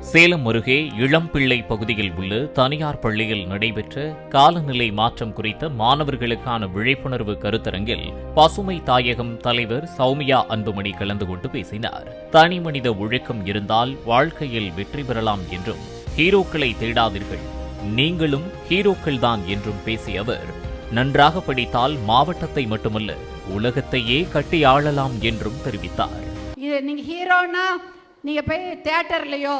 சேலம் அருகே இளம்பிள்ளை பகுதியில் உள்ள தனியார் பள்ளியில் நடைபெற்ற காலநிலை மாற்றம் குறித்த மாணவர்களுக்கான விழிப்புணர்வு கருத்தரங்கில் பசுமை தாயகம் தலைவர் சௌமியா அன்புமணி கலந்து கொண்டு பேசினார். தனிமனித ஒழுக்கம் இருந்தால் வாழ்க்கையில் வெற்றி பெறலாம் என்றும், ஹீரோக்களை தேடாதீர்கள், நீங்களும் ஹீரோக்கள்தான் என்றும் பேசிய அவர், நன்றாக படித்தால் மாவட்டத்தை மட்டுமல்ல உலகத்தையே கட்டி ஆளலாம் என்றும் தெரிவித்தார். நீங்க ஹீரோனா நீங்க போய் தியேட்டர்லயோ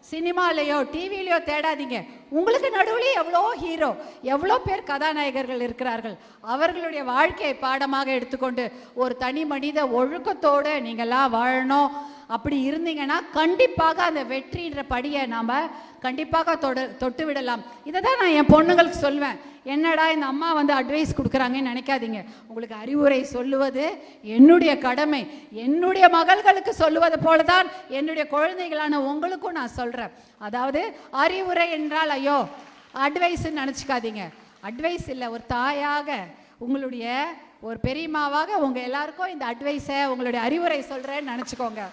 சினிமாலேயோ டிவிலையோ தேடாதீங்க. உங்களுக்கு நடுவில் எவ்வளோ ஹீரோ, எவ்வளோ பேர் கதாநாயகர்கள் இருக்கிறார்கள். அவர்களுடைய வாழ்க்கையை பாடமாக எடுத்துக்கொண்டு ஒரு தனி மனித ஒழுக்கத்தோடு நீங்கள்லாம் வாழணும். அப்படி இருந்தீங்கன்னா கண்டிப்பாக அந்த வெற்றின்ற படியை நாம் கண்டிப்பாக தொட்டு விடலாம். இதை தான் நான் என் பொண்ணுங்களுக்கு சொல்வேன். என்னடா இந்த அம்மா அட்வைஸ் கொடுக்குறாங்கன்னு நினைக்காதீங்க. உங்களுக்கு அறிவுரை சொல்லுவது என்னுடைய கடமை. என்னுடைய மகள்களுக்கு சொல்லுவது போல தான் என்னுடைய குழந்தைகளான உங்களுக்கும் நான் சொல்கிறேன். அதாவது அறிவுரை என்றால் ஐயோ அட்வைஸ்ன்னு நினச்சிக்காதீங்க. அட்வைஸ் இல்லை, ஒரு தாயாக உங்களுடைய ஒரு பெரியம்மாவாக உங்கள் எல்லாருக்கும் இந்த அட்வைஸை உங்களுடைய அறிவுரை சொல்கிறேன்னு நினச்சிக்கோங்க.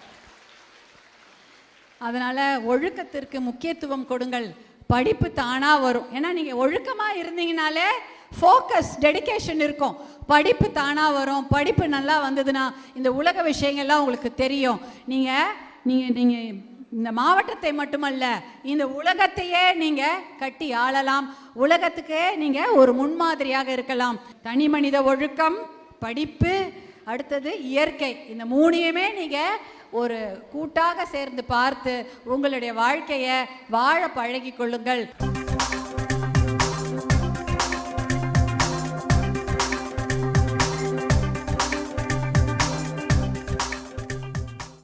அதனால் ஒழுக்கத்திற்கு முக்கியத்துவம் கொடுங்கள். படிப்பு தானாக வரும். ஏன்னா நீங்கள் ஒழுக்கமாக இருந்தீங்கனாலே ஃபோக்கஸ், டெடிகேஷன் இருக்கும். படிப்பு தானாக வரும். படிப்பு நல்லா வந்ததுன்னா இந்த உலக விஷயங்கள்லாம் உங்களுக்கு தெரியும். நீங்கள் இந்த மாவட்டத்தை மட்டுமல்ல இந்த உலகத்தையே நீங்கள் கட்டி ஆளலாம். உலகத்துக்கே நீங்கள் ஒரு முன்மாதிரியாக இருக்கலாம். தனி மனித ஒழுக்கம், படிப்பு, அடுத்தது இயற்கை, இந்த மூணையுமே நீங்கள் ஒரு கூட்டாக சேர்ந்து பார்த்து உங்களுடைய வாழ்க்கையை வாழ பழகிக் கொள்ளுங்கள்.